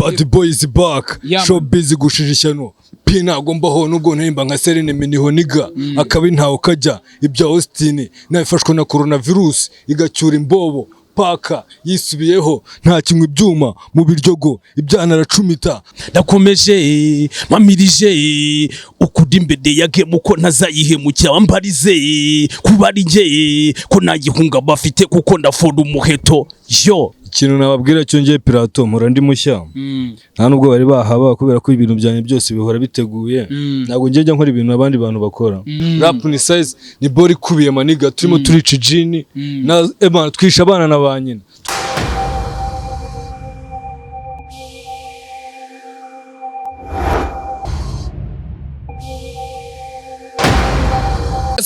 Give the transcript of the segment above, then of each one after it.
Bad boy is back. Show busy gushirishano. Pina gombaho nubwo ntemba nka Serene miniho niga. Akabi ntawo kajya ibya Austin nabifashwe na coronavirus igacyura imbobo. Paka yisubiyeho nta kimwe ibyuma mu biryogo ibyana aracumita ndakomeje mamirije ukudi imbere yage muko ntazayihemukira wambarize kubari nge ko nagihunga bafite kuko ndafora umuheto yo ikintu nababwira cyo ngiye Pilato mpora ndi mushya nta nubwo bari bahaba kubera ko ibintu byane byose bihora biteguye ntabwo ngiye nkora ibintu abandi bantu bakora rap ni size ni body kubiye maniga turimo turica jini na ebana twisha abana na banyina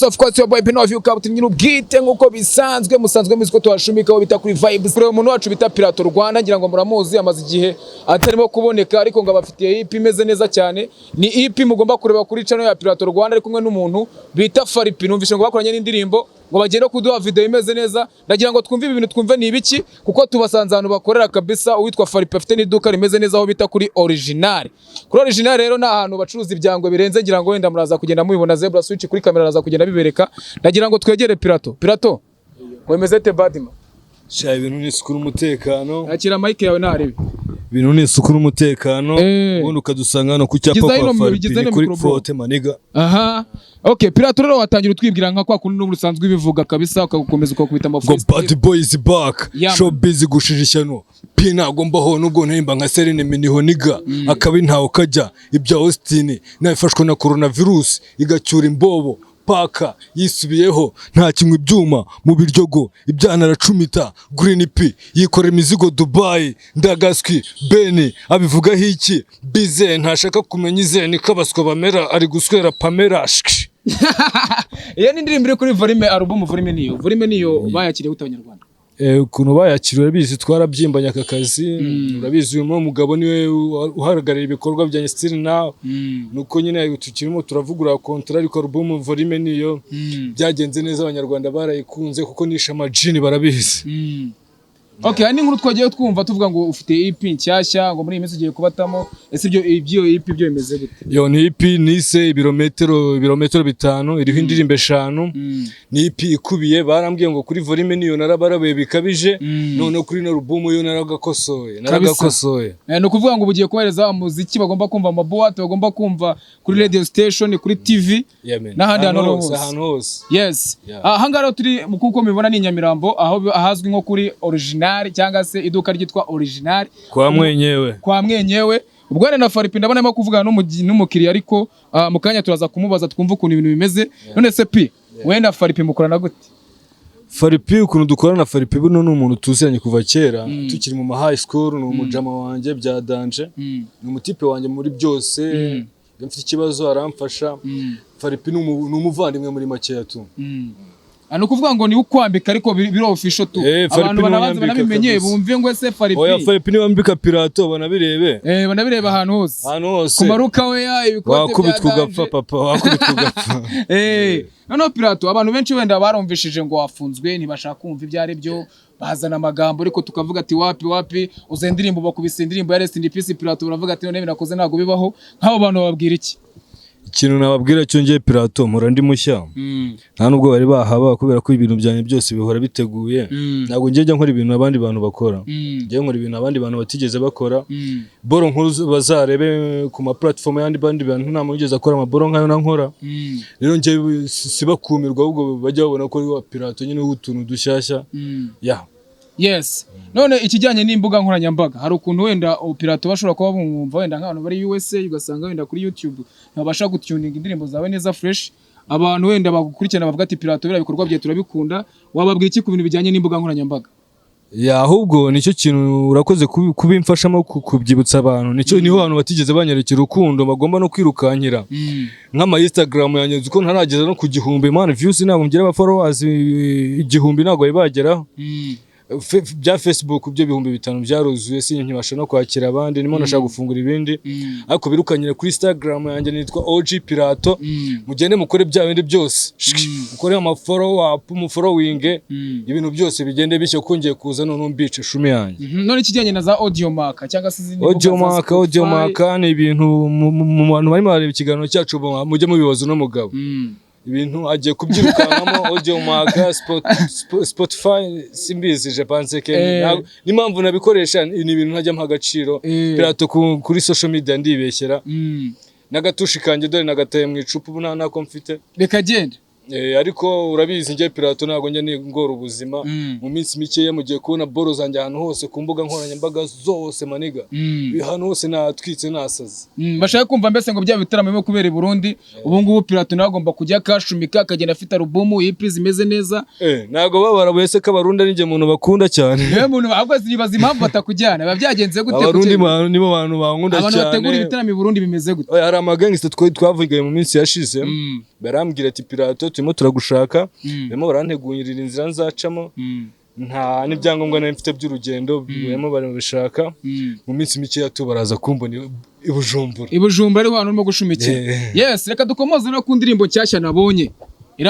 of course your boy Pino ukaba nyine ubwite nkuko bisanzwe musanzwe muziko twashumikaho bita kuri vibes rero umuntu wacu bita Pilato Rwanda ngira ngo muramuzi amaze igihe atarimo kuboneka ariko ngo abafitiye EP imeze neza cyane ni EP mugomba kureba kuri channel ya Pilato Rwanda ari kumwe n'umuntu bita Fallyp numvishe ngo bakoranye n'indirimbo ngo bagende kuduha video imeze neza ndagira ngo twumve ibintu twumve ni ibiki kuko tubasanze ahantu bakorera kabisa uwitwa Fallyp afite n'iduka rimeze neza aho bita kuri original rero na ahantu bacuruza ibyangwe birenze ngira ngo wenda muraza kugenda mubibona zebra switch kuri kamera araza kugenda bibereka ndagira ngo twegere Pilato wemeze te badima sha ibintu ni sukuru umutekano akira mic yawe narebe ibintu ni sukuru umutekano ubundi ukadusanga hano ku cyapa kwa Fallyp kuri photo maniga aha okay Pilato rero watangira utwibwira nka kwa kundi n'ubusanzwe ibivuga kabisa ukagukomeza ukakubita amafuzi Bad boy is back show busy gushirishano Pina gombaho nubwo ntemba nka Serene miniho niga akabi ntawo kajya ibya Austin nabifashwe na coronavirus igacyura imbobo Paka yisubiyeho nta kimwe ibyuma mu biryogo ibyana aracumita Green P yikora imizigo Dubai ndagaswi Beni abivuga hiki bize ntashaka kumenya izeni kabaswa bamera ari guswera Pamela iyo ni indirimbo iri kuri volume niyo bayakiriye utanyarwanda kuno bayakiriye bizi twarabyimbanya aka kazi urabizi uyu mugabo niwe uhagarariye ibikorwa bya Still Now nuko nyine tukirimo turavugura contract ariko album volume niyo byagenze neza abanyarwanda barayikunze kuko nisha amajini barabizi okay hani nkuru twagiye twumva tuvuga ngo ufite EP nshyashya ngo muri iyi minsi ugiye kubatamo ese ibyo EP byo bimeze gute yo ni EP nise ibirometero 5 iriho indirimbo 5 ni EP ikubiye barambwiye ngo kuri volume niyo narabarabuye bikabije none kuri no album yo naragakosoye no kuvuga ngo bugiye kubereza umuziki bagomba kumva amaboate bagomba kumva kuri radio station kuri TV n'ahandi hano hose yes ahangara turi mukuko mibona ni Nyamirambo aho ahazwi nko kuri original cyangwa se iduka ryitwa original kwa mwenyewe ubwo na Fallyp ndabona arimo kuvugana n'umukiriya ariko mu kanya turaza kumubaza twumva ukuntu ibintu bimeze none se pi wenda Fallyp mukorana gute Fallyp ukuntu dukorana na Fallyp buno ni umuntu tuziranye kuva kera tukiri mu high school ni umujama wanje bya danje ni umutipe wanje muri byose mfite ikibazo aramfasha Fallyp ni umuvandimwe muri makeya tu ano kuvuga ngo ni ukwambika ariko biro official tu abantu banabanze banabimenye bumve ngo ese Fallyp oya Fallyp ni wambika Pilato banabirebe banabireba ahantu hose kumaruka we ya ibikote wakubitwa ugapfa papa wakubitwa ugapfa no Pilato abantu benshi wenda barumvishije ngo wafunzwe ntibashaka kumva ibyo ari byo bazana amagambo ariko tukavuga ati wapi uze indirimbo bakubise indirimbo ya Rest in Peace Pilato baravuga ati none binakoze ntago bibaho nk'abo bantu bababwira iki ikintu nababwira cyo ngiye Pilato mpora ndi mushya nta nubwo bari bahaba kubera ko ibintu byane byose bihora biteguye ntabwo ngiye nkora ibintu abandi bantu bakora ngiye nkora ibintu abandi bantu batigeze bakora boro nkuru bazarebe ku ma platform yandi bandi bantu nta mugeze akora amaboro nkayo nankora rero ngiye sibakumirwa ahubwo bajya babona ko ari Pilato nyine utuntu dushyashya yes none ikijyanye n'imbuga nkoranyambaga hari ukuntu wenda Pilato bashobora kuba bumva wenda nk'abantu bari USA ugasanga wenda kuri YouTube ntabasha gutuninga indirimbo zawe neza fresh abantu wenda bagukurikirana bavuga ati Pilato bira bikorwa bye turabikunda wababwira iki ku bintu bijyanye n'imbuga nkoranyambaga ahubwo nicyo kintu urakoze kubimfashamo kubyibutsa abantu niho abantu batigeze banyerekera urukundo bagomba no kwirukankira nk'ama Instagram yanjye uko ntarageza no ku 1000 man views ntabwo ngira aba followers 1000 ntabwo bageraho bya Facebook byo 5,000 byaruzuye sinkibasha no kwakira abandi nimo nashaka gufungura ibindi ariko birukanyire kuri Instagram yanjye nitwa OG Pilato mugende mukore bya bindi byose mukore ama follow up mu following ibintu byose bigende bishye kungiye kuza none mbice shumi yanjye none kijyanye na za audio mark cyangwa se izindi audio mark ni ibintu mu bantu barimo bareba ikiganiro cyacu mujye mubibaza no mugabo ibintu agiye kubyirukanamo audio mark Spotify simbizi je pense que ni mpamvu nabikoresha ni ibintu ntajya mpa agaciro Pilato kuri social media ndibeshyera n'agatushi kanje dore nagataye mu icupa ubu nako mfite reka genda ariko urabizi nje Pilato nago njye ngora ubuzima mu minsi mikeya mugiye kubona boro zanjye ahantu hose ku mbuga nkoranyambaga zose maniga ahantu hose natwitse nasaze bashaka kumva mbese ngo bya bitaramo bimo kubera i Burundi ubu ngubu Pilato nagomba kujya kashumika akagenda afite album yiprize imeze neza nago babara bwese ko abarundi ari nje muntu bakunda cyane muntu ahubwo zibaza impamvu batakujyana babyagenze gute abarundi nibo bantu bankunda cyane abantu bategura ibitaramo i Burundi bimeze gute hari amagangster twavugaye mu minsi yashize barambwira ati Pilato turimo turagushaka barimo barantegurira inzira nzacamo nta n'ibyangombwa nari mfite by'urugendo barimo barabishaka mu minsi mike baraza kumbona ibujumbura ari hano urimo gushumikira yes reka dukomoze no ku ndirimbo nshyashya nabonye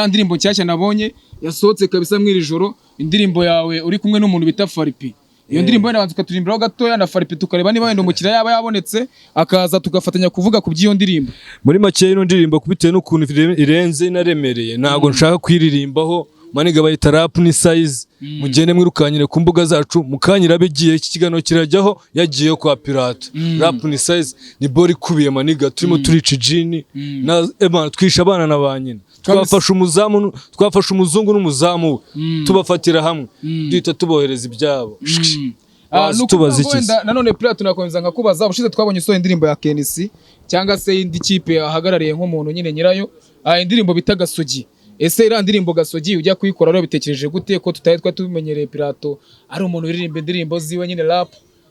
ndirimbo nshyashya nabonye yasohotse kabisa mw'iri joro indirimbo yawe uri kumwe n'umuntu bita Fallyp iyo ndirimbo y'abantu tukaturimbiraho gatoya na Fallyp tukareba niba wenda umukiriya yaba yabonetse akaza tugafatanya kuvuga ku by'iyo ndirimbo muri make ino ndirimbo kubitewe n'ukuntu irenze inaremereye ntago nshaka kwiririmbaho maniga bayita rap ni size mugende mwirukanyire ku mbuga zacu mukanyira begiye iki kiganiro kirajyaho yagiye kwa Pilato rap ni size ni bori kubiye maniga turimo turica jini na twisha abana na banyina twafasha umuzungu n'umuzamu tubafatira hamwe duhita tubohereza ibyabo nanone Pilato nakomeza nkakubaza ubushize twabonye so indirimbo ya Kenisi cyangwa se indi kipe ahagarariye nk'umuntu nyine nyirayo indirimbo bita Gasogi ese ira ndirimbo Gasogi ujya kuyikora rero bitekereje gute ko tutayitwa tumenyereye Pilato ari umuntu uririmba indirimbo ziwe nyine rap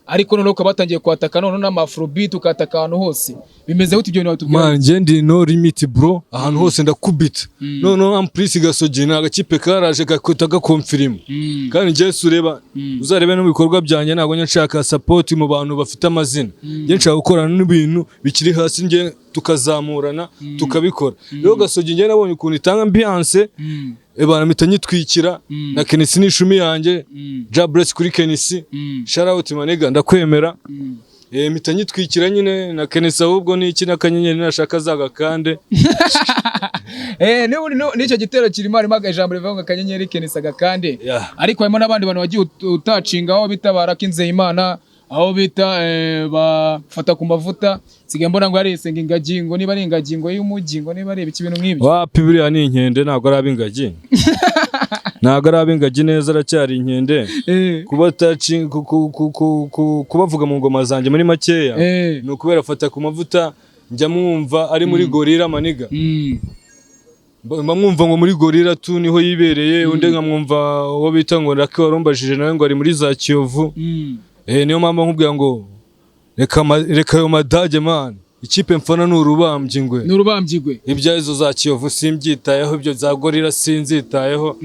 ariko none ukaba batangiye kwataka none n'amafrobeat ukataka ahantu hose bimeze gute ibyo bintu tubwira man je ndi no limit bro ahantu hose ndakubita none amplisi Gasogi n'agakipe karaje gakutaga confirm kandi je sureba uzarebe no bikorwa byanje nago nshaka support mu bantu bafite amazina je nshaka gukorana n'ibintu bikiri hasi nje tukazamurana tukabikora rero Gasogi nje nabonye ukuntu itanga ambiance ebana mitanyitwikira na Kenisi n'ishumi yanjye Jabless kuri Kenisi shout out manega ndakwemera mitanyitwikira nyine na Kenisi ahubwo n'iki nakanyenyeri nashaka zaga kande n'icyo gitero kirimo harimo ijambo rivuga ngo akanyenyeri Kenisi agakande ariko harimo n'abandi bantu bagiye utacingaho bitabara k'Inzeyimana aho bita bafata ku mavuta sigaye mbona ngo arisenga ingagi ngo niba ari ingagi ngo y'umujyi ngo niba ari ibintu nk'ibyo wapi buriya ni inkende ntabwo ari ab'ingagi ntabwo ari ab'ingagi neza aracyari inkende kubavuga mu ngoma zanjye muri makeya ni ukubera afata ku mavuta njya mwumva ari muri gorira maniga mwumva ngo muri gorira tu niho yibereye undi nkamwumva uwo bita ngo Raki warumbajije nawe ngo ari muri za Kiyovu niyo mpamvu nkubwira ngo reka yo madage man ikipe mfana n'urubambyi ngwe ibya izo za Kiyovu simbyitayeho ibyo za gorira sinzitayeho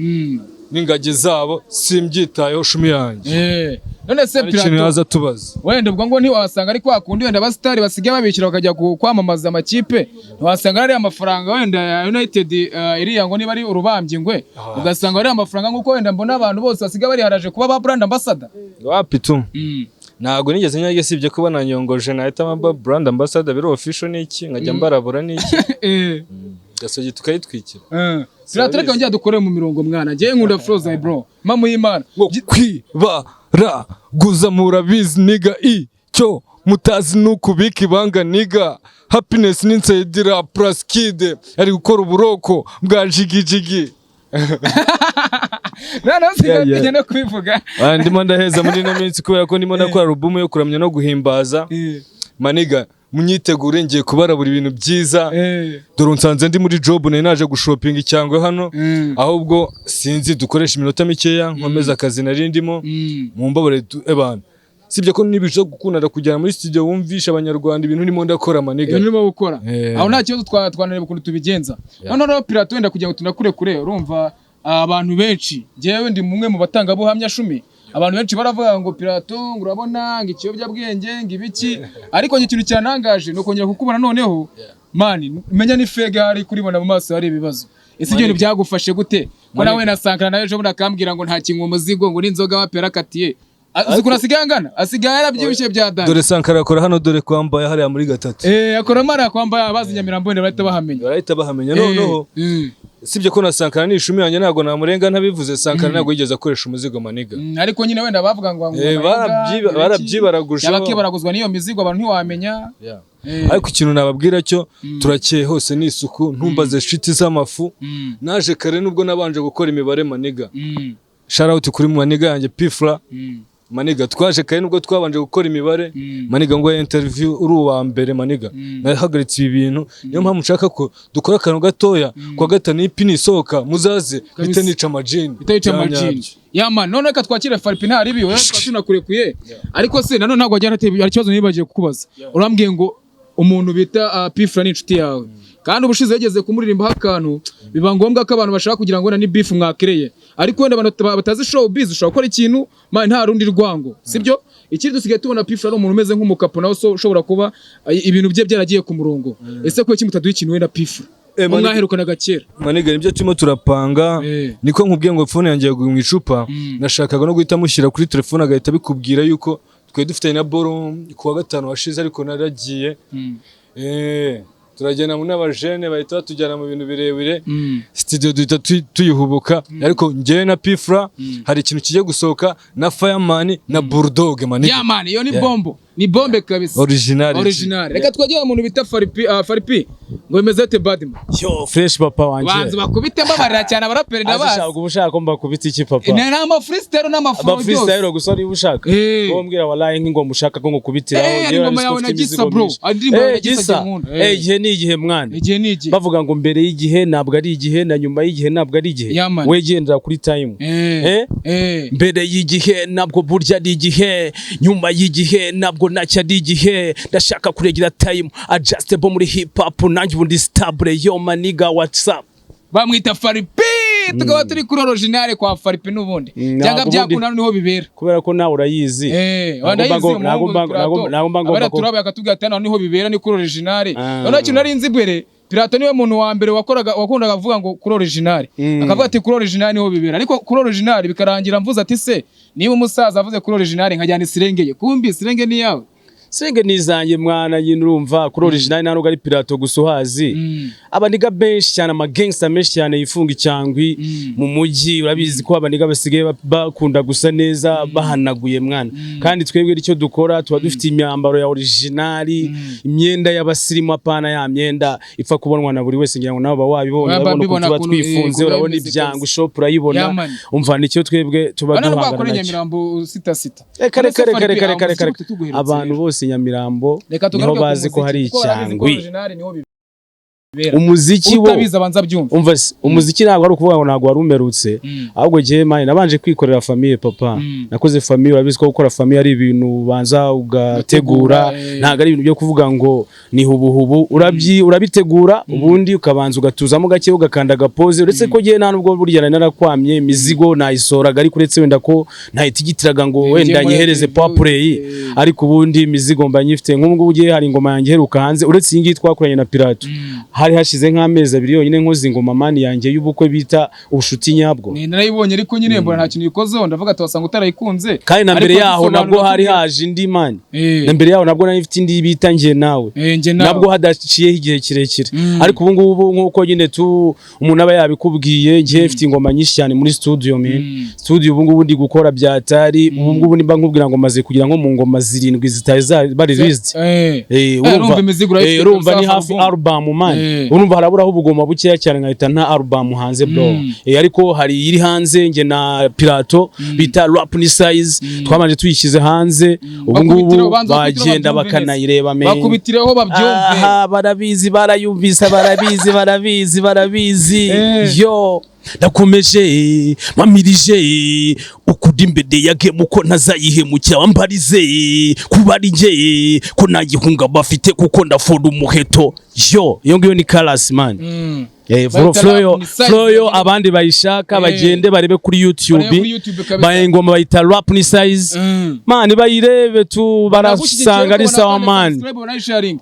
n'ingagi zabo simbyitayeho shumi yanjye none se Pilato wenda ubwo ngo ntiwasanga ari kwa kundi wenda abasitari basigaye babishyira bakajya kwamamaza amakipe ntiwasanga ari amafaranga wenda ya United iriya ngo niba ari urubambyi ngwe ugasanga ari amafaranga nk'uko wenda mbona abantu bose basigaye bari haraje kuba ba brand ambassador wapi tu ntago nigeze nyage sibye kuba nanyongoje nahita amba brand ambassador biro official niki nkajya mbarabura niki Gasogi tukayitwikira Siratereka njya dukore mu mirongo mwana ngiye nkunda Frozen bro mamu y'Imana kwibara guza murabizi niga cyo mutazi n'ukubika ibanga niga happiness n'insaidira plus kid ari gukora uburoko bwa jigijigi none no kwivuga ndimo ndaheza muri no minsi kubera ko ndimo nakora album yo kuramya no guhimbaza maniga munyitegure ngiye kubarabura ibintu byiza dore nsanze ndi muri job naje gushopinga cyangwa hano ahubwo sinzi dukoresha iminota mikeya nkomeza akazi nari ndimo mu mbabare ebana sibye ko nibije gukunda kujyana muri studio wumvisha abanyarwanda ibintu ndimo ndakora maniga ndimo gukora aho nta kibazo twanareba ukuntu tubigenza none Pilato wenda kugira ngo tunakure urumva abantu benshi jewe ndi mumwe mu batangabuhamya shumi abantu benshi baravuga ngo Pilato ngo urabona ngo ikiyobyabwenge ngo ibiki ariko ikintu cyanangaje no kongera kukubona noneho mani menya ni fege hari kuribona mu maso hari ibibazo ese ibyo byagufashe gute ko nawe nasankana nawe ejo akambwira ngo nta kintu umuzigo ngo n'inzoga wapera katiye azikura sigangana asigaye yarabyibushye byadana dore Sankara akora hano dore kwambaye hariya muri gatatu akora mara kwambaye abazi Nyamirambo wenda bahita bahamenya noneho sibye ko na Sankara ni ishumi yanjye ntago namurenga ntabivuze Sankara ntago yigeze akoresha umuzigo maniga ariko nyine wenda bavuga ngo barabyibaraguje yabakibaraguzwa niyo mizigo abantu ntiwamenya ariko ikintu nababwira cyo turakeye hose ni isuku ntumbaze shiti z'amafu naje kare nubwo nabanje gukora imibare maniga shout out kuri maniga yanjye Pfla maniga twaje kare nubwo twabanje gukora imibare maniga ngo interview uri uwa mbere maniga nahagaritse ibi bintu niyo mpamvu nshaka ko dukora akantu gatoya kwa gatanu ipini isohoka muzaze bite nica amajini yama none ka twakire Fallyp nta ribi wewe tunakurekuye ariko se nano ntago ajya ateye ikibazo nibagiye kukubaza urambwiye ngo umuntu bita Pfla n'inshuti yawe kandi ubushize yageze kumuririmba akantu biba ngombwa ko abantu bashaka kugira ngo ni beef mwakereye ariko wenda abantu batazi show biz ushobora gukora ikintu nta rundi rwango sibyo ikindi dusigaye tubona Pfla ari umuntu umeze nk'umukapo nawe ushobora kuba ibintu bye byaragiye ku murongo ese ko kimutaduha ikintu wenda Pfla mwaherukanaga kera maniga nibyo turimo turapanga niko nkubwiye ngo phone yanjye yaguye mu icupa nashakaga no guhita mushyira kuri telefone agahita bikubwira yuko twe dufite na boro kuwa gatanu washize ariko naragiye turagenda mu n'abajene bahita batujyana mu bintu birebire studio duhita tuyihubuka ariko njyewe na Pfla hari ikintu kigiye gusohoka na Fireman na Bulldog maniga man iyo ni bombo ni bombe kabisa original reka twagera umuntu bita Fallyp ngo bimeze te badman yo fresh papa wanje banze bakubite mbabarira cyane Abarapper ndabazi ashaka ubushaka ko mbakubita iki papa ni nama freestyle n'amafuro byose freestyle gusa ari ubushaka ko mbwira wallahi ngo mushaka ko ngukubitiraho ngewe ngoma yawe nagisa bro andimba nagisa igihe ni igihe mwana bavuga ngo mbere y'igihe ntabwo ari igihe na nyuma y'igihe ntabwo ari igihe wegendera kuri time mbere y'igihe nabwo burya ari igihe nyuma y'igihe nabwo nacyo ari igihe ndashaka kuregera time adjustable muri hip hop nanjye ubundi stable yo maniga WhatsApp bamwita Fallyp tukaba turi kuri original kwa Fallyp n'ubundi cyangwa byakuna niho bibera kubera ko nawe urayizi nagomba turabaye akatubwira ati niho bibera ni kuri original none kintu nari nzi bwere Pilato niwe muntu wa mbere wakundaga kuvuga ngo kuri original akavuga ati kuri original niho bibera ariko kuri original bikarangira mvuze ati se niba umusaza avuze kuri original nkajyana isirengeye kumbi isirenge ni yawe senge nizanjye mwana nyine urumva kuri original ntabwo ari Pilato gusa uhazi abaniga benshi cyane amagangster menshi cyane yifunga icyangwi mu mujyi urabizi ko abaniga basigaye bakunda gusa neza bahanaguye mwana kandi twebwe icyo dukora tuba dufite imyambaro ya original imyenda y'abasirimu apana ya myenda ipfa kubonwa na buri wese ngira ngo nabo wabibonye urabona ko tuba twifunze urabona ibyango shop urayibona umva nicyo twebwe tuba duhangana na Nyamirambo sita kare abantu bose Nyamirambo niho bazi ko hari icyangwi umuziki wo umva umuziki ntabwo ari ukuvuga ngo ntabwo warumerutse ahubwo gihe mine nabanje kwikorera famille papa nakoze famille urabizi ko gukora famille ari ibintu banza ugategura ntabwo ari ibintu byo kuvuga ngo ni hubuhubu urabitegura ubundi ukabanza ugatuzamo gake ugakanda gapose uretse ko gihe nta nubwo burya narakwamye imizigo nayisoraga ariko uretse wenda ko ntayitigitiraga ngo wenda nyihereze power play ariko ubundi imizigo mba nyifite nk'ubwo ugiye hari ingoma yanjye heruka hanze uretse iyi ngiyi twakoranye na Pilato hari hashize nk'amezi 2 yonyine nkoze ingoma mani yanjye y'ubukwe bita ubushuti nyabwo narayibonye ariko nyine mbona nta kintu yikozeho ndavuga twasanga utarayikunze kandi na mbere yaho nabwo hari haje indi mani na mbere yaho nabwo nari indi bita ngiye nawe nabwo hadaciyeho igihe kirekire ariko ubu ngubu nkuko nyine umuntu aba yabikubwiye ngiye mfite ingoma nyinshi cyane muri studio studio ubu ngubu ndi gukora byatari ubu ngubu nimba nkubwira ngo maze kugira ngo mu ngoma 7 zitari bari released urumva ni hafi album man urumva haraburaho ubugoma bukeya cyane nkahita nta album hanze bro ariko hari iri hanze nge na Pilato bita rap ni size twamanje tuyishyize hanze ubu ngubu bagenda bakanayireba bakubitireho babyumve barabizi barayumvisa barabizi yo ndakomeje mamirije ukudi imbere yake muko ntazayihemukira wambarize kubari nge ko nagihunga bafite kuko ndafoda umuheto yo iyo ngiyo ni Kalas man Floyo abandi bayishaka bagende barebe kuri YouTube bayingoma bayita rap ni size man bayirebe tu barasanga ari sawa man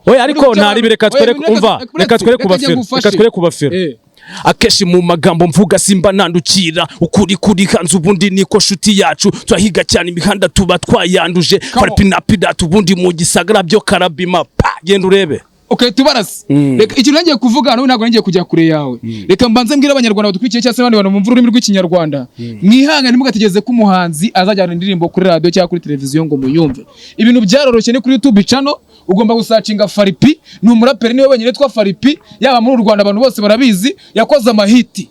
oya ariko ntari bireka twereke umva reka twereke kubafera akeshi mu magambo mvuga simba nandukira ukuri kuri kanzu ubundi niko shuti yacu twahiga cyane imihanda tuba twayanduje Fallyp Pilato ubundi mu gisagara byo karabima genda urebe. Okay, tubarasi. Reka ikintu nagiye kuvuga nawe ntabwo nagiye kujya kure yawe. Reka mbanze mbwira abanyarwanda badukurikiye cyangwa se abandi bantu bumva ururimi rw'ikinyarwanda. Mwihangane mugategeze ko umuhanzi azajyana indirimbo kuri radio cyangwa kuri televiziyo ngo muyumve. Ibintu byaroroshye ni kuri YouTube channel ugomba gusacinga Fallyp, ni umuraperi niwe wenyine twa Fallyp, yaba muri Rwanda abantu bose barabizi, yakoze amahiti.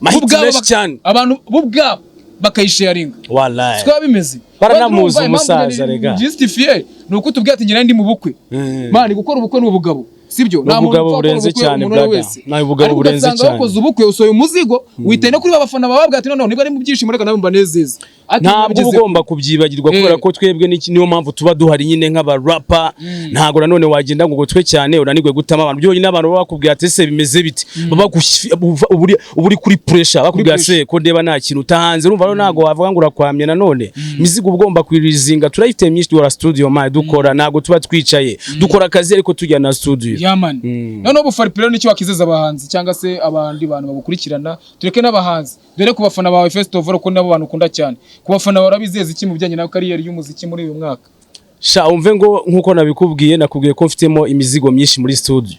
Mahiti cyane. Abantu bubwabo bakayisharinga. Wallahi. Siko bimeze. Baranamuzi umusaza rega. Justify nuko tubwiye ati nyina ndi mu bukwe. Mani gukora ubukwe n'ubugabo. Sibyo nta muntu burenze cyane blaga nawe ubugabo burenze cyane wakoze ubukwe usoye umuzigo witene kuri babafana bababwa ati none niba ari mu byishimo reka nawe mbanezeze ntabwo ugomba kubyibagirwa kubera ko twebwe niyo mpamvu tuba duhari nyine nk'abarapper ntago nanone wagenda ngo twe cyane uranigwe gutama abantu byo nyine abantu bakubwira ati se bimeze biti baba uburi kuri pressure bakubwira se ko ndeba nta kintu utahanze urumva rero ntago wavuga ngo urakwamye nanone imizigo ugomba kwirizinga turayifite myinshi dukora studio ma dukora ntago tuba twicaye dukora akazi ariko tujya na studio yamani none ubu Fallyp rero nicyo wakizeza abahanzi cyangwa se abandi bantu bagukurikirana tureke n'abahanzi dore ku bafana bawe festival ko nabo bantu ukunda cyane ku bafana barabizeza iki mu bijyanye na kariyeri y'umuziki muri uyu mwaka sha umve ngo nkuko nakubwiye ko mfitemo imizigo myinshi muri studio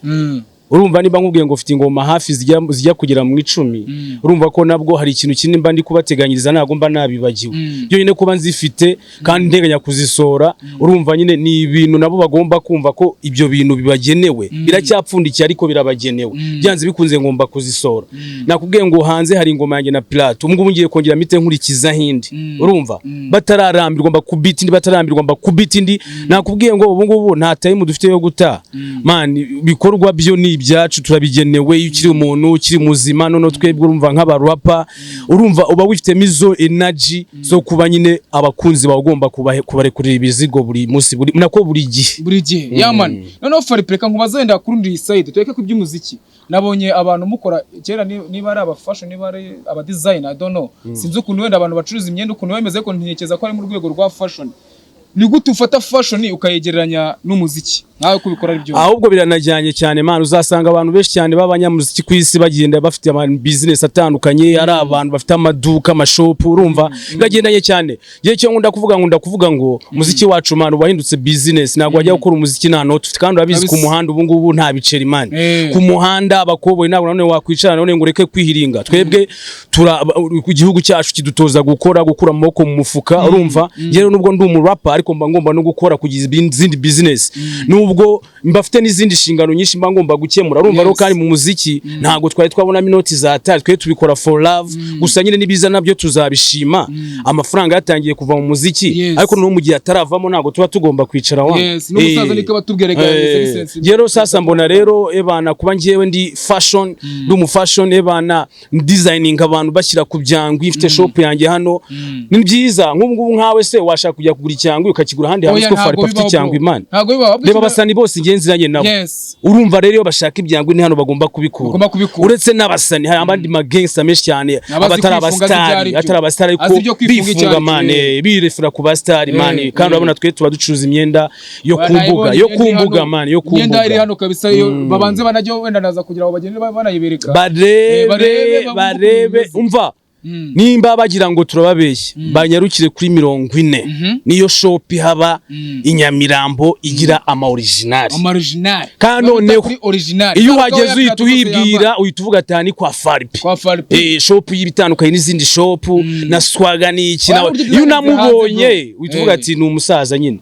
urumva niba nkubwiye ngo ufite ingoma hafi zijya kugera mu 10 urumva ko nabwo hari ikintu kinini mba ndi kubateganyiriza ntago mba nabibagiwe byo nyine kuba nzifite kandi nteganya kuzisora urumva nyine ni ibintu nabo bagomba kumva ko ibyo bintu bibagenewe biracyapfundikiye ariko birabagenewe byanze bikunze ngomba kuzisora nakubwiye ngo hanze hari ingoma yanjye na Pilato ubwo ngiye kongera mite nkurikiza hindi urumva batararambirwa ngomba kubita indi batararambirwa ngomba kubita indi nakubwiye ngo ubu ngubu nta time dufite yo guta man bikorwa byo ni byacu turabigenewe ukiri umuntu ukiri muzima none twebwe urumva nk'abarapper urumva uba wifite mizo energy zo kuba nyine abakunzi bagomba kubarekurira ibizigo buri munsi buri gihe yaman none Fallyp reka nkubazenda kurundi side tweke ku by'umuziki nabonye abantu mukora kera niba ari abafashe niba ari aba design I don't know sinzi ukuntu wenda abantu bacuruza imyenda ukuntu bemeze ko ntekeza ko ari mu rwego rwa fashion ni gute ufata fashion ukayegeranya n'umuziki nawe kubikora ari byo ahubwo biranajyanye cyane man uzasanga abantu benshi cyane babanyamuziki kwisi bagenda bafite ama business atandukanye ari abantu bafite amaduka amashop urumva biragendanye cyane gihe cyo nkunda kuvuga ngo umuziki wacu man wahindutse business ntabwo wajya gukora umuziki nta note kandi urabizi ku muhanda ubu ngubu nta biceri man ku muhanda abakoboye ntabwo none wakwicara none ngo ureke kwihiringa twebwe ku gihugu cyacu kidutoza gukura amaboko mu mufuka urumva rero nubwo ndi umurapper ariko mba ngomba no gukora kugiza izindi business nubwo mbafite n'izindi shingano nyinshi mba ngomba gukemura urumva rero kandi mu muziki ntago twari twabona minoti za tari twe tubikora for love gusa nyine nibiza nabyo tuzabishima amafaranga yatangiye kuva mu muziki ariko no mu gihe ataravamo ntago tuba tugomba kwicara wa n'umusaza niko batubwereka rero sasa mbona rero ebana kuba ngiyewe ndi fashion ndi mu fashion ebana designing abantu bashyira ku byangwe ifite shop yanjye hano ni byiza nk'ubu nkawe se washaka kujya kugura icyangwe ukakigura handi hanze ko Fallyp afite icyangwe imana reba basani bose ngenziranye nabo urumva rero bashaka ibyangwe ni hano bagomba kubikura uretse n'abasani hari abandi magangster menshi cyane abatari abastari ko bifunga mane birefura ku bastari mane kandi urabona twe tuba ducuruza imyenda yo kumbuga mane yo kumbuga imyenda iri hano kabisa yo babanze banajyo wenda naza kugira ngo bagende banayibereka barebe umva nimba bagira ngo turababeshye banyarukire kuri 40 niyo shop haba inyamirambo igira ama original kandi noneho iyo uhageze uhituhibwira uhituvuga atani kwa Fallyp shop y'ibitandukanye n'izindi shop na swaga n'iki nawe iyo namubonye uhituvuga ati ni umusaza nyine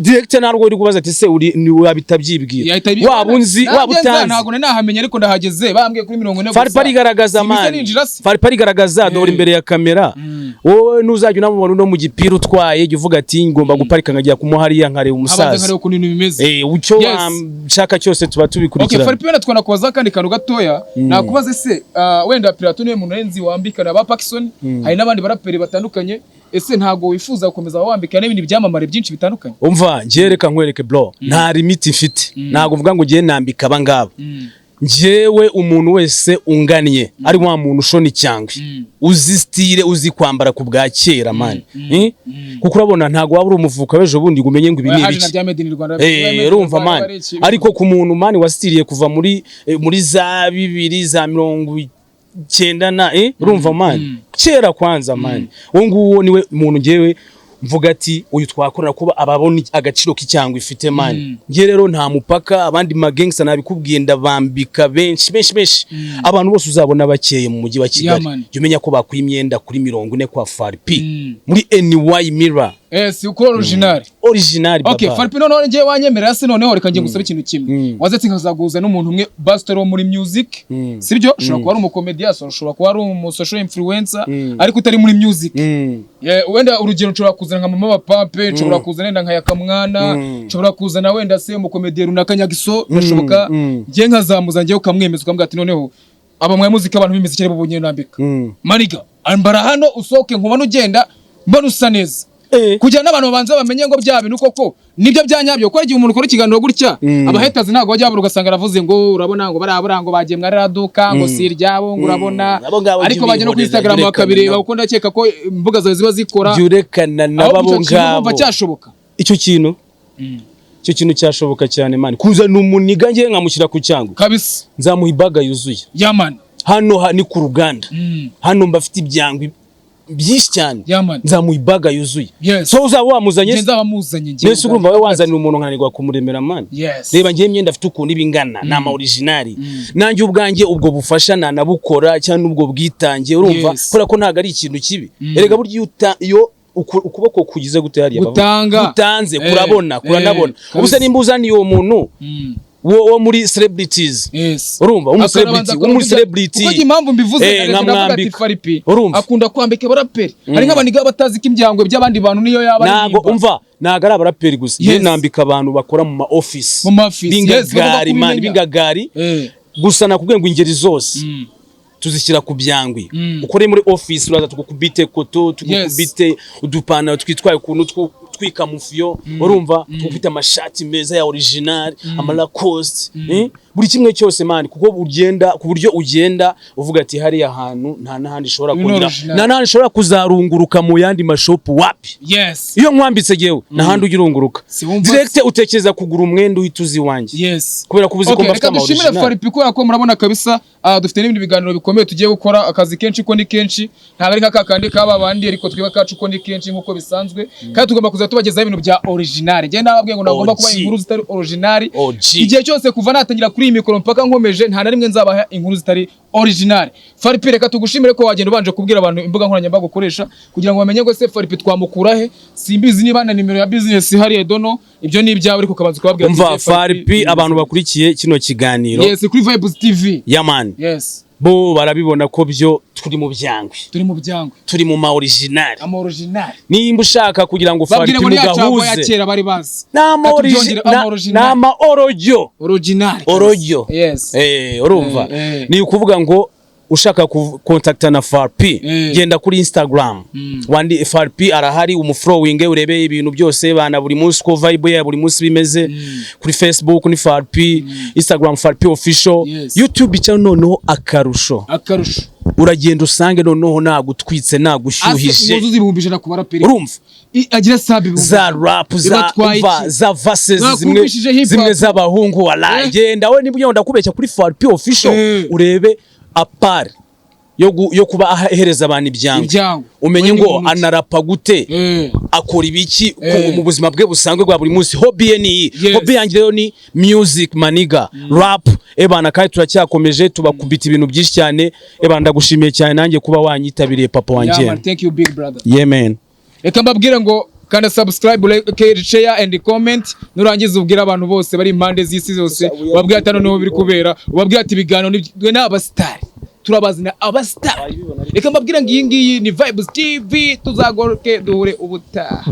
director narwo uri kubaza ati se uri wabitabyibwira wabunzi wabutanzi ntago nahamenye ariko ndahageze bambwiye kuri 40 Fallyp arigaragaza man Fallyp arigaragaza dore imbere ya kamera wowe nuzajya unamubona no mu gipira utwaye uvuga ati ngomba guparika nkajya kumuhariya nkare umusaza ucyo wamshaka cyose tuba tubikurikirana. Okay, Fallyp twona kubaza kandi kantu gatoya nakubaze se wenda Pilato niwe muntu renzi wambikana ba Pakistan hari n'abandi baraperi batandukanye ese ntago wifuza gukomeza wambikana n'ibindi byamamare byinshi bitandukanye umva ngereka nkwereke bro nta limit mfite ntago mvuga ngo giye nambika abangaba njyewe umuntu wese unganye ari wa muntu ushona cyangwa uzi style uzi kwambara ku bwa kera man kuko urabona ntago waba uri umuvuka bejo bundi gumenye ngo ibi ni ibiki urumva man ariko ku muntu man wastiriye kuva muri za 2 za 90 na urumva man kera kwanza man wo nguwo niwe muntu njyewe mvuga ati uyu twakorera kuba ababona agaciro k'icyangwa ifite man nge rero nta mupaka abandi magangster nabikubwiye ndabambika benshi abantu bose uzabona bakeye mu mujyi wa Kigali umenya ko bakuye imyenda kuri 40 kwa Fallyp muri NY Mirror uko original baba. Okay, Fallyp none ngiye wanyemerera se noneho reka ngiye gusaba ikintu kimwe. Wazetse nkazaguza n'umuntu umwe Buster wo muri music. Sibyo? Ushobora kuba ari umukomedian, ushobora kuba ari umusocial influencer, ariko utari muri music. Wenda urugero ushobora kuzana nka mama wa Pape, ushobora kuzana nenda nka Yakamwana, ushobora kuzana wenda se umukomedian runaka Nyagiso, birashoboka. Ngiye nkazamuza ngiye ukamwemeza ukambwira ati noneho aba mwa music abantu b'imiziki ari bubonye nambika. Maniga, ambara hano usoke nkubona ugenda mbona usa neza. Kugira n'abantu babanza bamenye ngo bya bintu koko nibyo byanyabyo ko igihe umuntu ukora ikiganiro gutya abahetazi ntago bajya babura ugasanga aravuze ngo urabona ngo barabura ngo bagiye mwaraduka ngo si iryabo ngo urabona ariko bagiye no ku Instagram bakabireba kuko ndakeka ko imbuga zawe ziba zikora yurekana nababo ngabo cyashoboka icyo kintu cyashoboka cyane man kuza n'umuniga ngiye nkamushyira ku cyango kabisa nzamuha ibaga yuzuye ya man hano ni ku ruganda hano mbafite ibyangwe byinshi cyane nzamuha ibaga yuzuye so uzaba wamuzanye nese urumva we wanzanira umuntu nkananirwa kumuremera man reba ngiye imyenda afite ukuntu ibingana na ama original nanjye ubwanjye ubwo bufasha nanabukora cyangwa ubwo bwitangiye urumva kora ko ntago ari ikintu kibi erega buryo iyo ukuboko kugize gute hariya gutanze kurabona kuranabona ubuse nimbuzaniye uwo muntu wo muri celebrities urumva umucelebrity kuko impamvu mbivuze ndavuga ati Fallyp akunda kwambika Abarapper ari nk'abaniga batazi ko ibyangwe by'abandi bantu niyo yaba nago umva naga ari Abarapper gusa ye nambika abantu bakora mu office bingagari gusa nakubwiye ngo ingeri zose tuzishyira ku byangwe ukore muri office uraza tukukubite koto tukukubite udupana twitwaye ukuntu twikamufiyo urumva tukufite amashati meza ya original amalacoste buri kimwe cyose man kuko ugenda ku buryo ugenda uvuga ati hari ahantu nta nahandi shobora kugira nta nahandi shobora kuzarunguruka mu yandi mashop wapi iyo nkwambitse gewe nahandi ugirunguruka direct utekereza kugura umwenda uhituzi wanje kubera ko ubuzi ko mbafite ama original dushimira Fallyp ko murabona kabisa dufite n'ibindi biganiro bikomeye tugiye gukora akazi kenshi ko ni kenshi ntabwo ari kakandi kaba bandi ariko twiba kacu ko ni kenshi nkuko bisanzwe kandi tugomba kuza tubagezaho ibintu bya original je nababwiye ngo nagomba kuba inkuru zitari original igihe cyose kuva natangira kuri mikoro mpaka nkomeje nta na rimwe nzabaha inkuru zitari original. Fallyp reka tugushimire ko wagenda ubanje kubwira abantu imbuga nkoranyambaga ukoresha kugira ngo bamenye ngo se Fallyp twamukura he simbizi niba na nimero ya business hari dono ibyo ni ibyawe ariko kabanza kubabwira umva Fallyp abantu bakurikiye kino kiganiro kuri Vibes TV man bo barabibona ko byo turi mu byangwe turi mu ma original nimba ushaka kugira ngo Fallyp mugahuze ya kera bari bazi nama orojo urumva ni ukuvuga ngo ushaka kontakta na Fallyp genda kuri Instagram wandi Fallyp arahari umuflowing urebe ibintu byose bana buri munsi ko vibe ya buri munsi bimeze kuri Facebook ni Fallyp Instagram Fallyp official YouTube channel noneho akarusho uragenda usange noneho nagutwitse nagushyuhije muzuzi bibumbije na ku Abarapper urumva agira sabi za rap za verses zimwe z'abahungu walagenda we nibyo ndakubeshya kuri Fallyp official urebe apart yo kuba ahereza abantu ibyangwe umenye ngo anarapa gute akora ibiki mu buzima bwe busanzwe bwa buri munsi hobby ni hobby yanjye rero ni music maniga rap ebana kandi turacyakomeje tubakubita ibintu byinshi cyane ebana ndagushimiye cyane nanjye kuba wanyitabiriye papa wanjye thank you big brother man reka mbabwire ngo kandi subscribe like share and comment nurangiza ubwira abantu bose bari impande z'isi zose ubabwira ati noneho biri kubera ubabwira ati bigano ni abastar turabazina abastar reka mbabwira ngo iyi ngiyi ni Vibes TV tuzagoroke duhure ubutaha.